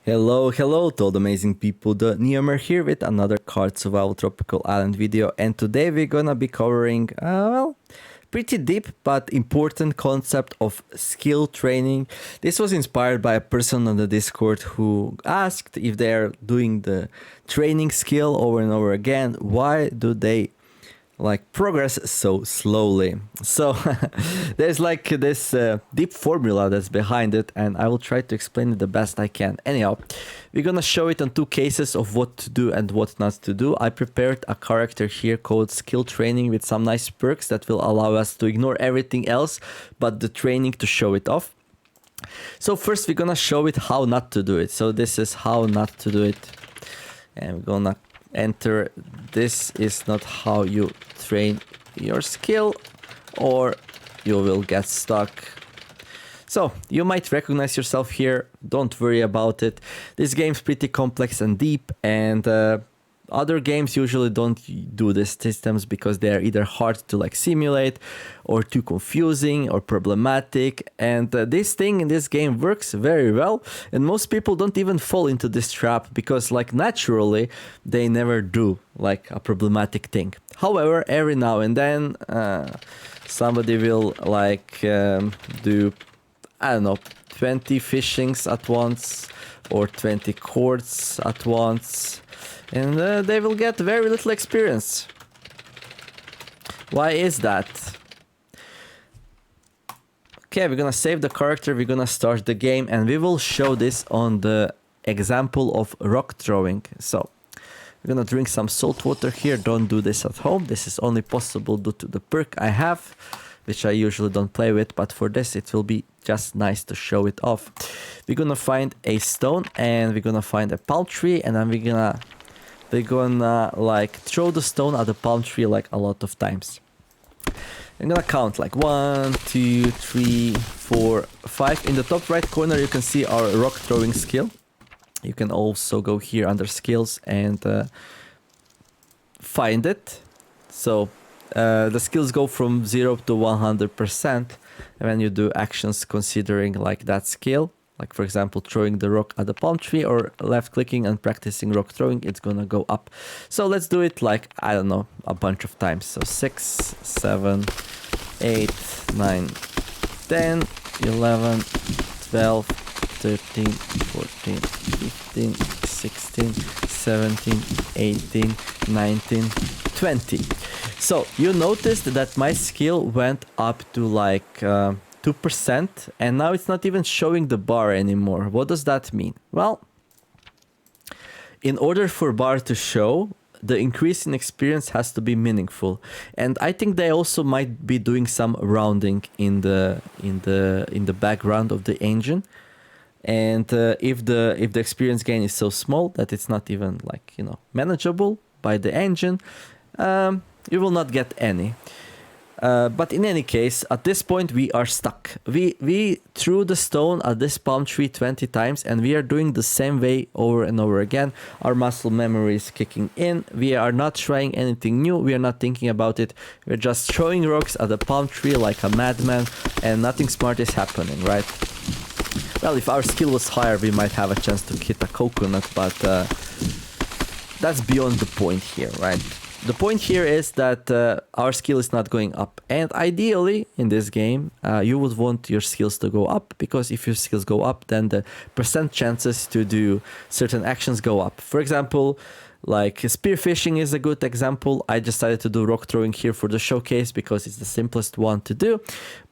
Hello, hello to all the amazing people, the Neomer here with another Card Survival Tropical Island video, and today we're gonna be covering, pretty deep but important concept of skill training. This was inspired by a person on the Discord who asked if they're doing the training skill over and over again, why do they progress so slowly. So there's like this deep formula that's behind it, and I will try to explain it the best I can. Anyhow, we're gonna show it on two cases of what to do and what not to do. I prepared a character here called Skill Training with some nice perks that will allow us to ignore everything else but the training to show it off. So first we're gonna show it how not to do it. So this is how not to do it, and we're gonna enter this is not how you train your skill or you will get stuck. So you might recognize yourself here, don't worry about it. This game's pretty complex and deep, and other games usually don't do these systems because they are either hard to simulate or too confusing or problematic, and this thing in this game works very well, and most people don't even fall into this trap because naturally they never do a problematic thing. However, every now and then somebody will do, I don't know, 20 fishings at once or 20 chords at once, and they will get very little experience. Why is that? Okay, we're gonna save the character, we're gonna start the game, and we will show this on the example of rock throwing. So we're gonna drink some salt water here. Don't do this at home. This is only possible due to the perk I have, which I usually don't play with, but for this it will be just nice to show it off. We're gonna find a stone, and we're gonna find a palm tree, and then we're gonna throw the stone at the palm tree a lot of times. I'm gonna count 1, 2, 3, 4, 5. In the top right corner you can see our rock throwing skill. You can also go here under skills and find it. So the skills go from 0 to 100% when you do actions considering that skill. For example, throwing the rock at the palm tree or left clicking and practicing rock throwing, it's gonna go up. So let's do it I don't know, a bunch of times. So 6, 7, 8, 9, 10, 11, 12, 13, 14, 15, 16, 17, 18, 19, 20. So you noticed that my skill went up to 2%, and now it's not even showing the bar anymore. What does that mean? Well, in order for bar to show, the increase in experience has to be meaningful, and I think they also might be doing some rounding in the background of the engine. And if the experience gain is so small that it's not even manageable by the engine, you will not get any. But in any case, at this point we are stuck. We threw the stone at this palm tree 20 times, and we are doing the same way over and over again. Our muscle memory is kicking in. We are not trying anything new. We are not thinking about it. We're just throwing rocks at the palm tree like a madman, and nothing smart is happening, right? Well, if our skill was higher, we might have a chance to hit a coconut, but that's beyond the point here, right? The point here is that our skill is not going up, and ideally in this game you would want your skills to go up, because if your skills go up, then the percent chances to do certain actions go up. For example, spearfishing is a good example. I decided to do rock throwing here for the showcase because it's the simplest one to do,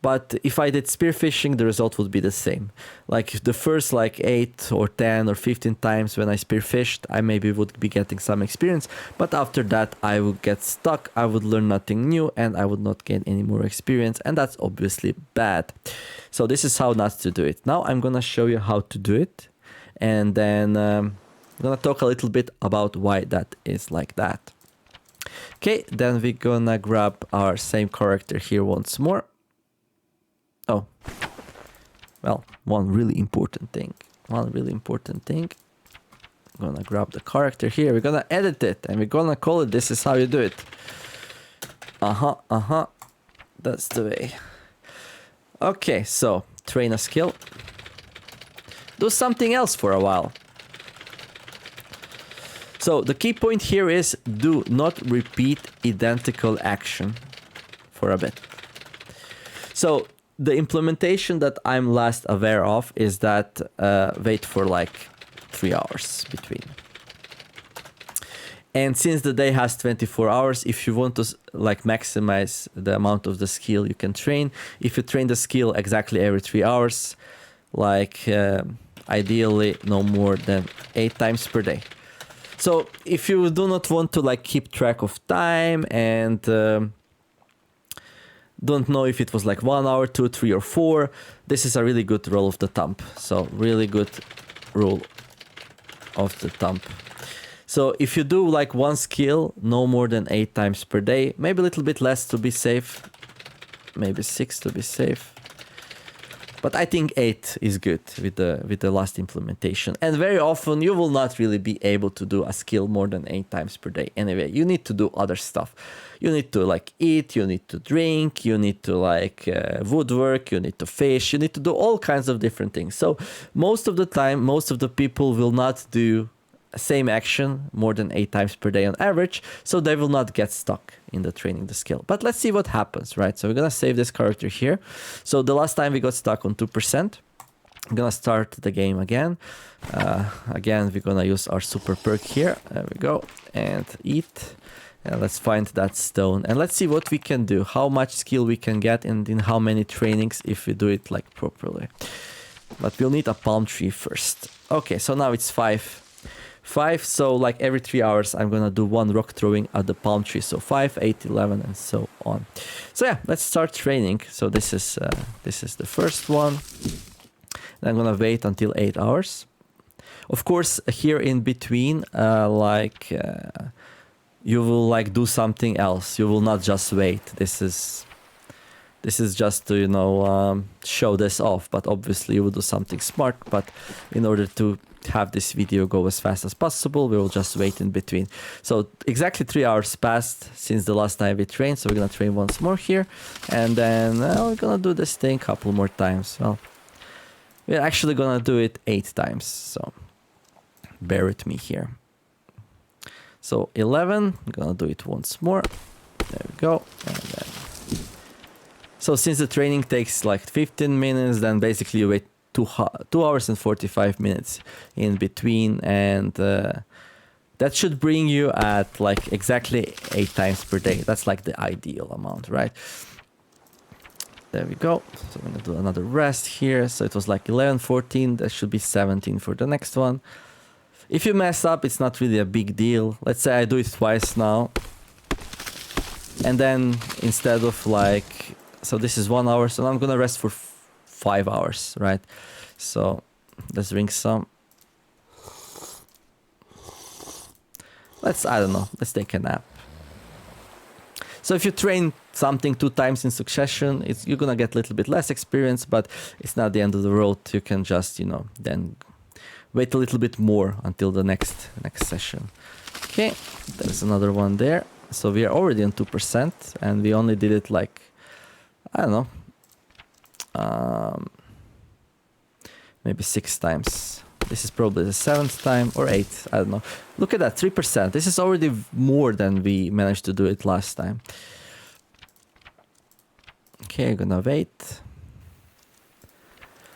but if I did spearfishing, the result would be the same. The first 8 or 10 or 15 times when I spearfished, I maybe would be getting some experience, but after that I would get stuck, I would learn nothing new, and I would not gain any more experience, and that's obviously bad. So this is how not to do it. Now I'm gonna show you how to do it, and then I'm gonna talk a little bit about why that is like that. Okay, then we're gonna grab our same character here once more. Oh, well, one really important thing. I'm gonna grab the character here. We're gonna edit it, and we're gonna call it "This is how you do it." That's the way. Okay, so train a skill. Do something else for a while. So the key point here is do not repeat identical action for a bit. So the implementation that I'm last aware of is that wait for like 3 hours between. And since the day has 24 hours, if you want to like maximize the amount of the skill you can train, if you train the skill exactly every 3 hours, like ideally no more than 8 times per day. So if you do not want to like keep track of time and don't know if it was like 1 hour, 2, 3 or 4, this is a really good rule of the thumb. So really good rule of the thumb. So if you do like one skill no more than 8 times per day, maybe a little bit less to be safe, maybe 6 to be safe. But I think 8 is good with the last implementation. And very often you will not really be able to do a skill more than 8 times per day. Anyway, you need to do other stuff. You need to like eat, you need to drink, you need to like woodwork, you need to fish, you need to do all kinds of different things. So most of the time, most of the people will not do same action more than 8 times per day on average, so they will not get stuck in the training the skill. But let's see what happens, right? So we're gonna save this character here. So the last time we got stuck on 2%. I'm gonna start the game again. Again, we're gonna use our super perk here. There we go. And eat. And let's find that stone. And let's see what we can do. How much skill we can get and in how many trainings if we do it like properly. But we'll need a palm tree first. Okay, so now it's 5. So like every 3 hours I'm gonna do one rock throwing at the palm tree. So 5, 8, 11 and so on. So yeah, let's start training. So this is the first one. And I'm gonna wait until 8 hours. Of course, here in between, you will like do something else. You will not just wait. This is just to, you know, show this off, but obviously you will do something smart. But in order to have this video go as fast as possible, we will just wait in between. So exactly 3 hours passed since the last time we trained. So we're gonna train once more here, and then we're gonna do this thing a couple more times. Well, we're actually gonna do it 8 times. So bear with me here. So 11, I'm gonna do it once more. There we go. And then, so since the training takes like 15 minutes, then basically you wait 2 hours and 45 minutes in between, and that should bring you at like exactly 8 times per day. That's like the ideal amount, right? There we go. So I'm gonna do another rest here. So it was like 11, 14, that should be 17 for the next one. If you mess up, it's not really a big deal. Let's say I do it twice now. And then instead of like, so this is 1 hour, so I'm gonna rest for 5 hours, right? So let's drink some. I don't know, let's take a nap. So if you train something 2 times in succession, you're gonna get a little bit less experience, but it's not the end of the road. You can just, you know, then wait a little bit more until the next session. Okay, there's another one there. So we are already on 2%, and we only did it like, I don't know, maybe 6 times. This is probably the 7th time or 8th, I don't know. Look at that, 3%. This is already more than we managed to do it last time. Okay, I'm gonna wait.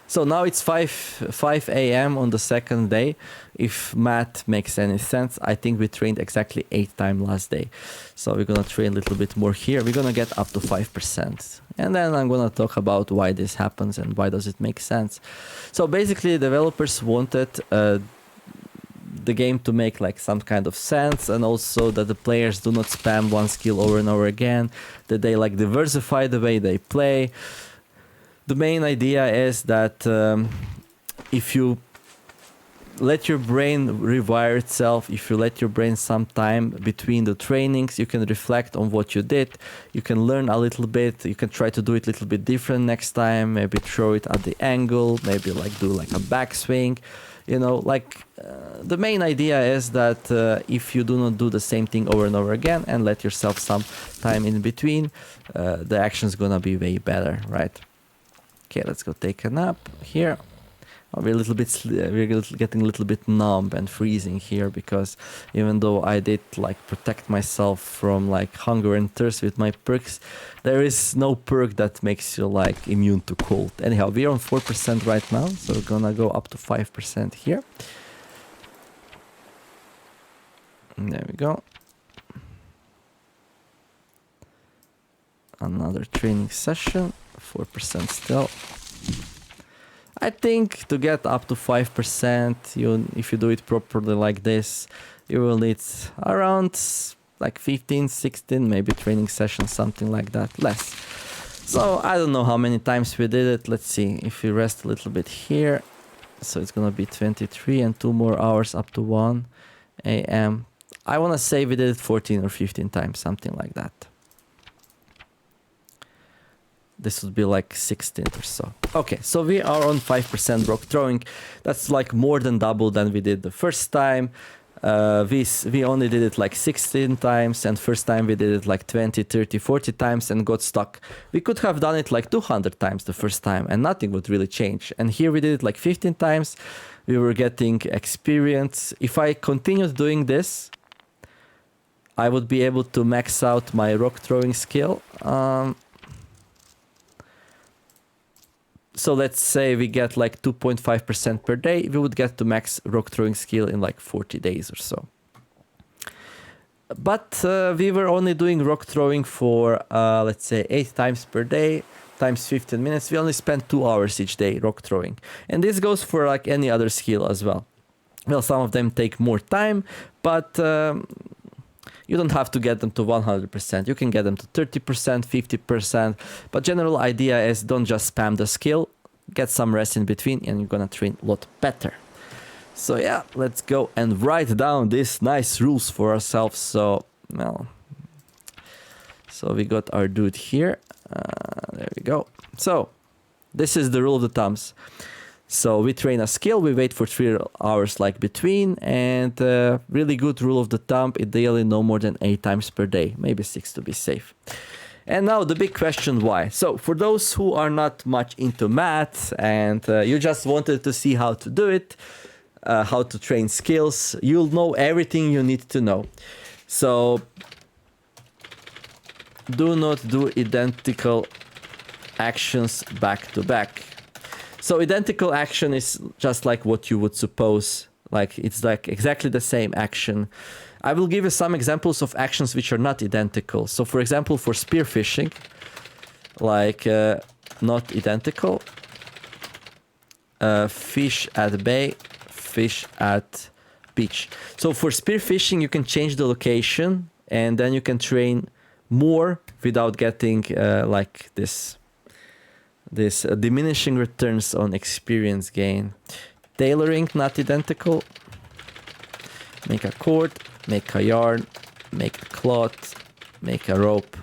So now it's 5 a.m. on the second day. If math makes any sense, I think we trained exactly 8 times last day. So we're gonna train a little bit more here. We're gonna get up to 5%. And then I'm gonna talk about why this happens and why does it make sense. So basically developers wanted the game to make like some kind of sense, and also that the players do not spam one skill over and over again, that they like diversify the way they play. The main idea is that if you let your brain rewire itself, if you let your brain some time between the trainings, you can reflect on what you did, you can learn a little bit, you can try to do it a little bit different next time, maybe throw it at the angle, maybe like do like a backswing, you know, like the main idea is that if you do not do the same thing over and over again and let yourself some time in between, the action's gonna be way better, right? Okay, let's go take a nap here. we're getting a little bit numb and freezing here, because even though I did like protect myself from like hunger and thirst with my perks, there is no perk that makes you like immune to cold. Anyhow, we're on 4% right now, so we're gonna go up to 5% here. And there we go. Another training session, 4% still. I think to get up to 5%, if you do it properly like this, you will need around like 15, 16, maybe training sessions, something like that, less. So I don't know how many times we did it. Let's see, if we rest a little bit here. So it's gonna be 23 and 2 more hours up to 1 a.m. I wanna say we did it 14 or 15 times, something like that. This would be like 16 or so. Okay, so we are on 5% rock throwing. That's like more than double than we did the first time. We only did it like 16 times, and first time we did it like 20, 30, 40 times and got stuck. We could have done it like 200 times the first time and nothing would really change. And here we did it like 15 times. We were getting experience. If I continued doing this, I would be able to max out my rock throwing skill. So let's say we get like 2.5% per day, we would get to max rock throwing skill in like 40 days or so. But we were only doing rock throwing for, let's say, 8 times per day, times 15 minutes. We only spent 2 hours each day rock throwing. And this goes for like any other skill as well. Well, some of them take more time, but you don't have to get them to 100%. You can get them to 30%, 50%. But general idea is don't just spam the skill. Get some rest in between and you're gonna train a lot better. So yeah, let's go and write down these nice rules for ourselves. So, well, so we got our dude here. There we go. So this is the rule of the thumbs. So we train a skill, we wait for 3 hours like between, and really good rule of the thumb, ideally no more than 8 times per day, maybe 6 to be safe. And now the big question, why? So for those who are not much into math and you just wanted to see how to do it, how to train skills, you'll know everything you need to know. So do not do identical actions back to back. So identical action is just like what you would suppose, like it's like exactly the same action. I will give you some examples of actions which are not identical. So for example, for spearfishing, like not identical, fish at bay, fish at beach. So for spearfishing, you can change the location and then you can train more without getting like this diminishing returns on experience gain. Tailoring, not identical. Make a cord, make a yarn, make a cloth, make a rope.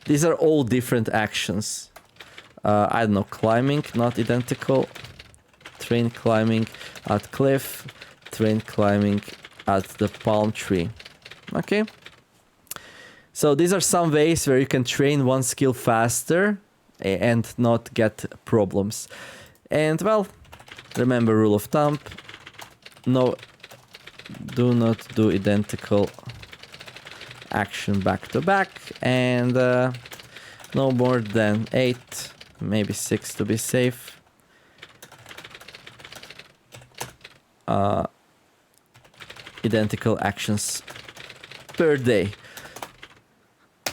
These are all different actions. I don't know, climbing, not identical. Train climbing at cliff, train climbing at the palm tree. Okay. So these are some ways where you can train one skill faster and not get problems. And well, remember rule of thumb, do not do identical action back to back, and no more than 8, maybe 6 to be safe. Identical actions per day.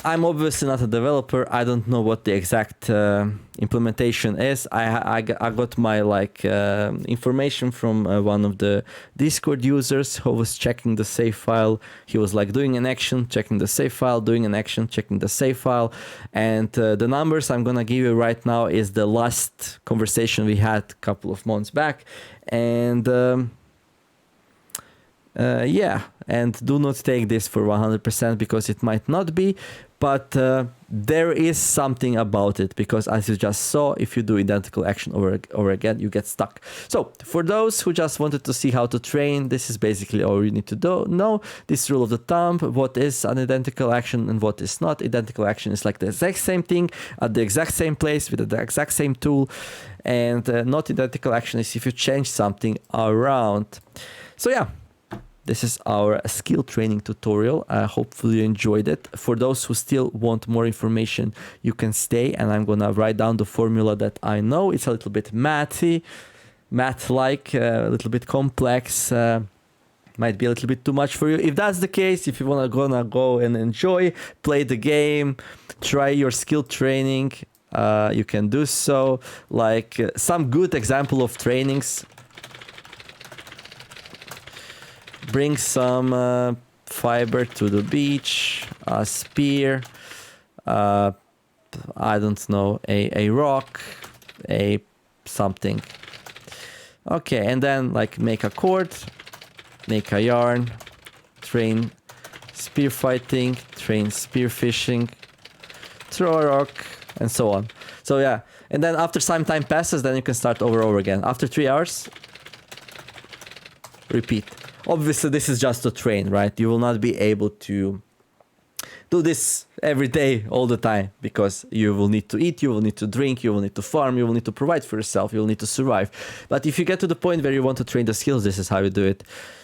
I'm obviously not a developer. I don't know what the exact implementation is. I got my information from one of the Discord users who was checking the save file. He was like doing an action, checking the save file, doing an action, checking the save file. And the numbers I'm gonna give you right now is the last conversation we had a couple of months back. And Yeah, and do not take this for 100% because it might not be, but there is something about it, because as you just saw, if you do identical action over again, you get stuck. So for those who just wanted to see how to train, this is basically all you need to know. This rule of the thumb, what is an identical action and what is not. Identical action is like the exact same thing at the exact same place with the exact same tool, and not identical action is if you change something around. So yeah, this is our skill training tutorial. Hopefully you enjoyed it. For those who still want more information, you can stay, and I'm gonna write down the formula that I know. It's a little bit math-like, a little bit complex, might be a little bit too much for you. If that's the case, if you gonna go and enjoy, play the game, try your skill training, you can do so. Like some good example of trainings: bring some fiber to the beach, a spear, I don't know, a rock, a something. Okay, and then like make a cord, make a yarn, train spear fighting, train spear fishing, throw a rock, and so on. So yeah, and then after some time passes, then you can start over again. After 3 hours, repeat. Obviously, this is just a train, right? You will not be able to do this every day, all the time, because you will need to eat, you will need to drink, you will need to farm, you will need to provide for yourself, you will need to survive. But if you get to the point where you want to train the skills, this is how you do it.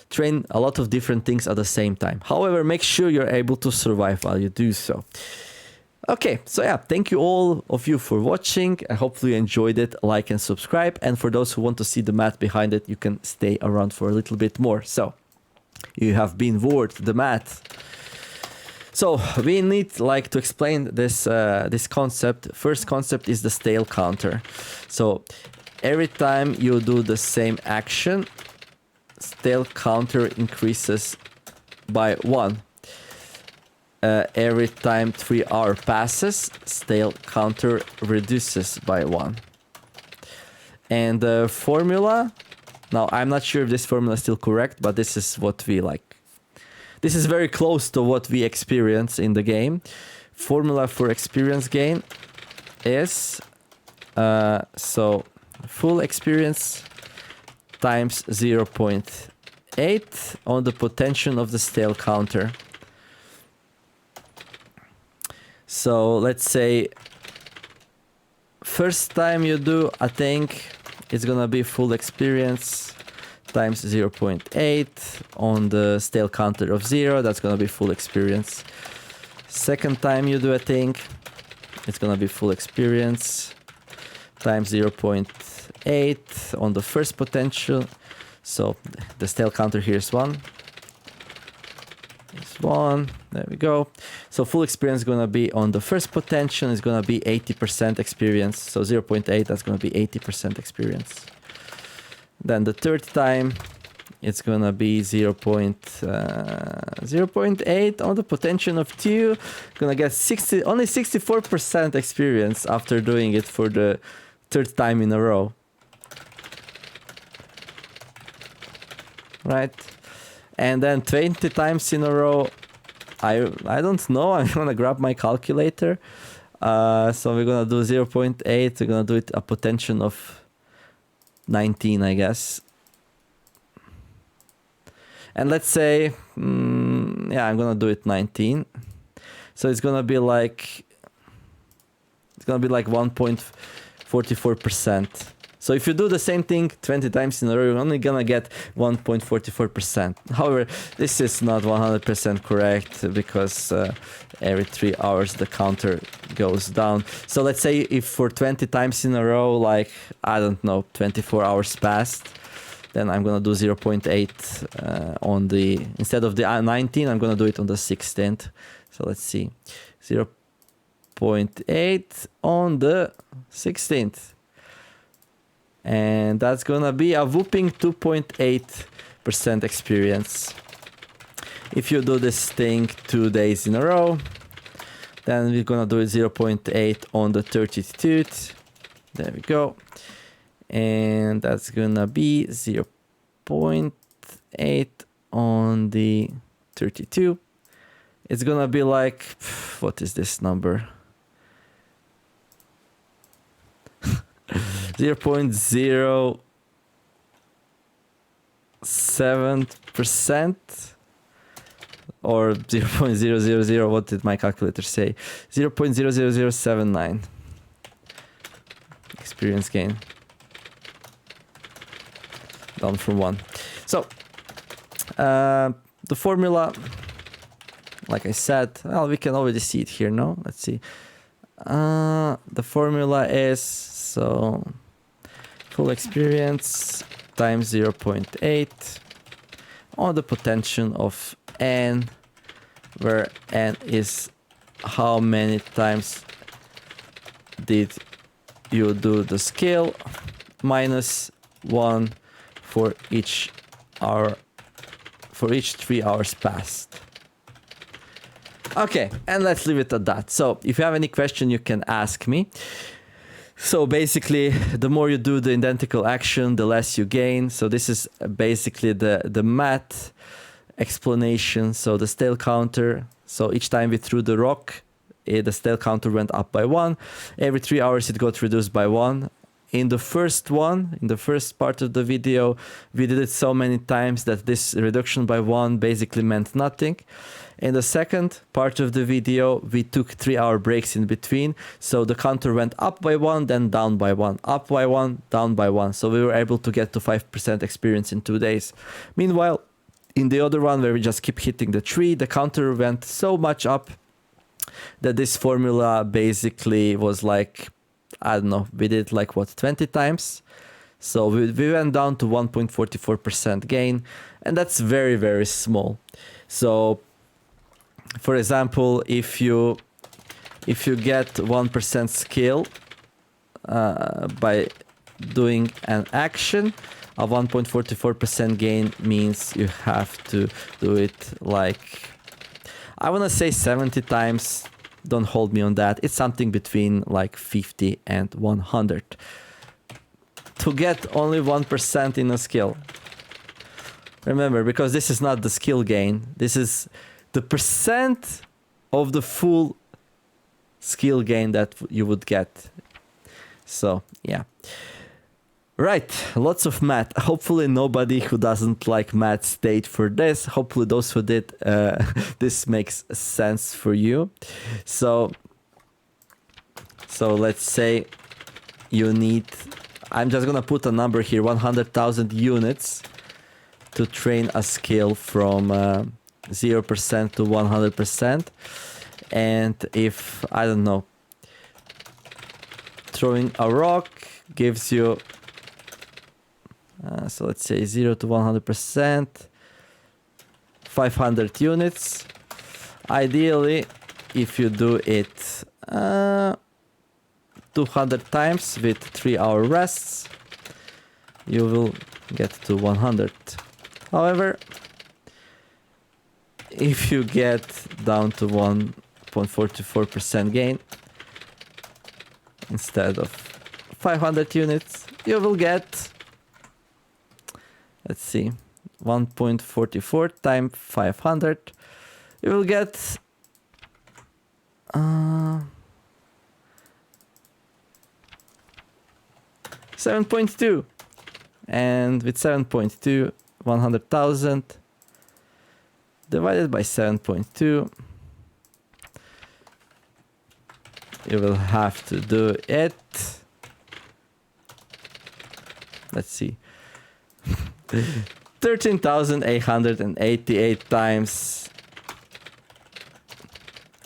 Train a lot of different things at the same time. However, make sure you're able to survive while you do so. Okay, so yeah, thank you all of you for watching. I hopefully you enjoyed it. Like and subscribe. And for those who want to see the math behind it, you can stay around for a little bit more. So, you have been warned, the math. So, we need to explain this this concept. First concept is the stale counter. So, every time you do the same action, stale counter increases by 1. Every time 3 hours passes, stale counter reduces by 1. And the formula, now I'm not sure if this formula is still correct, but this is what we like. This is very close to what we experience in the game. Formula for experience gain is so full experience times 0.8 on the potential of the stale counter. So let's say first time you do, I think it's gonna be full experience times 0.8 on the stale counter of 0. That's gonna be full experience. Second time you do, I think it's gonna be full experience times 0.8 on the first potential. So the stale counter here is 1. It's 1. There we go. So full experience is gonna be on the first potential. Is gonna be 80% experience. So 0.8. That's gonna be 80% experience. Then the third time, it's gonna be 0.8 on the potential of 2. Gonna get only 64% experience after doing it for the third time in a row. Right? And then 20 times in a row, I don't know, I'm gonna grab my calculator. So we're gonna do 0.8, we're gonna do it a potential of 19, I guess. And let's say, yeah, I'm gonna do it 19. So it's gonna be like 1.44%. So if you do the same thing 20 times in a row, you're only gonna get 1.44%. However, this is not 100% correct because every 3 hours the counter goes down. So let's say if for 20 times in a row, like, I don't know, 24 hours passed, then I'm gonna do 0.8 on the, instead of the 19, I'm gonna do it on the 16th. So let's see, 0.8 on the 16th. And that's gonna be a whooping 2.8% experience. If you do this thing 2 days in a row, then we're gonna do it 0.8 on the 32nd. There we go. And that's gonna be 0.8 on the 32, it's gonna be like, what is this number? 0.07% or 0.000, what did my calculator say? 0.00079 experience gain. Down from 1. So, the formula, like I said, well, we can already see it here, no? Let's see. The formula is, so, full experience times 0.8 on the potential of n, where n is how many times did you do the skill, minus 1 for each hour, for each 3 hours passed. Okay, and let's leave it at that. So if you have any question, you can ask me. So basically, the more you do the identical action, the less you gain. So this is basically the math explanation. So the stale counter. So each time we threw the rock, the stale counter went up by 1. Every 3 hours, it got reduced by 1. In the first one, in the first part of the video, we did it so many times that this reduction by 1 basically meant nothing. In the second part of the video, we took 3-hour breaks in between. So the counter went up by 1, then down by 1, up by 1, down by 1. So we were able to get to 5% experience in 2 days. Meanwhile, in the other one where we just keep hitting the tree, the counter went so much up that this formula basically was like, I don't know, we did like what, 20 times? So we went down to 1.44% gain, and that's very, very small. So for example, if you get 1% skill by doing an action, a 1.44% gain means you have to do it like, I want to say 70 times. Don't hold me on that. It's something between like 50 and 100 to get only 1% in a skill. Remember, because this is not the skill gain, this is the percent of the full skill gain that you would get. So yeah, right, lots of math. Hopefully nobody who doesn't like math stayed for this. Hopefully those who did, this makes sense for you. So let's say you need, I'm just gonna put a number here, 100,000 units to train a skill from 0% to 100%. And if, I don't know, throwing a rock gives you, so let's say 0 to 100%, 500 units. Ideally, if you do it 200 times with 3-hour rests, you will get to 100. However, if you get down to 1.44% gain instead of 500 units, you will get, let's see, 1.44 times 500, you will get 7.2. And with 7.2, 100,000 divided by 7.2, you will have to do it, let's see, 13,888 times.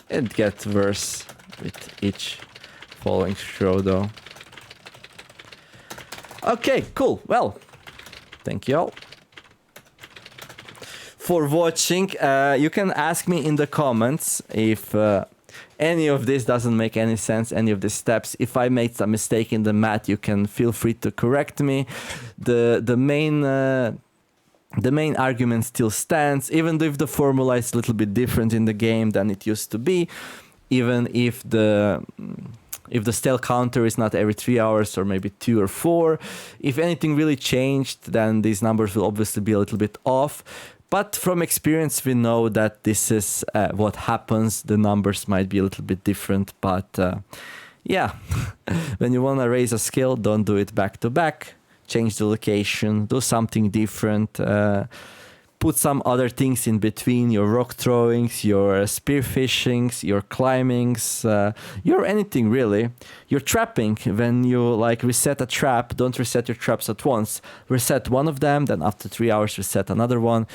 It gets worse with each following throw though. Okay, cool. Well, thank you all for watching. You can ask me in the comments if any of this doesn't make any sense, any of the steps. If I made some mistake in the math, you can feel free to correct me. The main argument still stands, even though if the formula is a little bit different in the game than it used to be, even if the stale counter is not every 3 hours or maybe 2 or 4. If anything really changed, then these numbers will obviously be a little bit off. But from experience, we know that this is what happens. The numbers might be a little bit different, but yeah, when you want to raise a skill, don't do it back to back. Change the location, do something different. Put some other things in between your rock throwings, your spear fishings, your climbings, your anything really. Your trapping, when you like reset a trap, don't reset your traps at once. Reset one of them, then after 3 hours reset another one.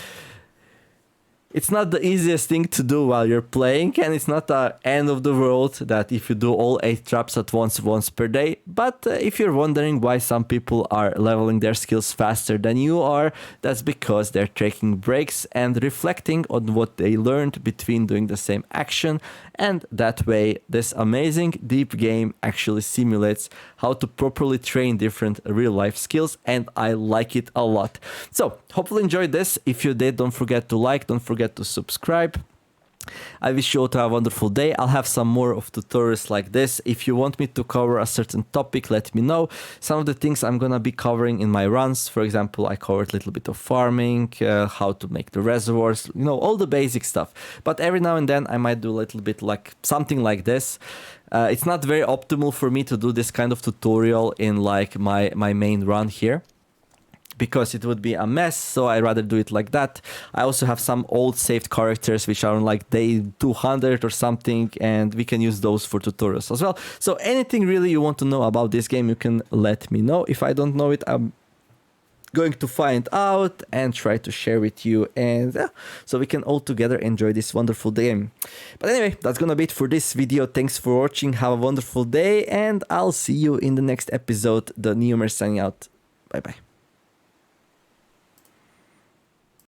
It's not the easiest thing to do while you're playing, and it's not the end of the world that if you do all 8 traps at once per day. But if you're wondering why some people are leveling their skills faster than you are, that's because they're taking breaks and reflecting on what they learned between doing the same action. And that way, this amazing deep game actually simulates how to properly train different real-life skills, and I like it a lot. So, hopefully enjoyed this. If you did, don't forget to like, don't forget to subscribe. I wish you all to have a wonderful day. I'll have some more of tutorials like this. If you want me to cover a certain topic, let me know. Some of the things I'm gonna be covering in my runs, for example, I covered a little bit of farming, how to make the reservoirs, you know, all the basic stuff. But every now and then I might do a little bit like something like this. It's not very optimal for me to do this kind of tutorial in like my main run here, because it would be a mess, so I'd rather do it like that. I also have some old saved characters which are on like day 200 or something, and we can use those for tutorials as well. So anything really you want to know about this game, you can let me know. If I don't know it, I'm going to find out and try to share with you, and so we can all together enjoy this wonderful game. But anyway, that's gonna be it for this video. Thanks for watching, have a wonderful day, and I'll see you in the next episode. The Neomer signing out. Bye bye.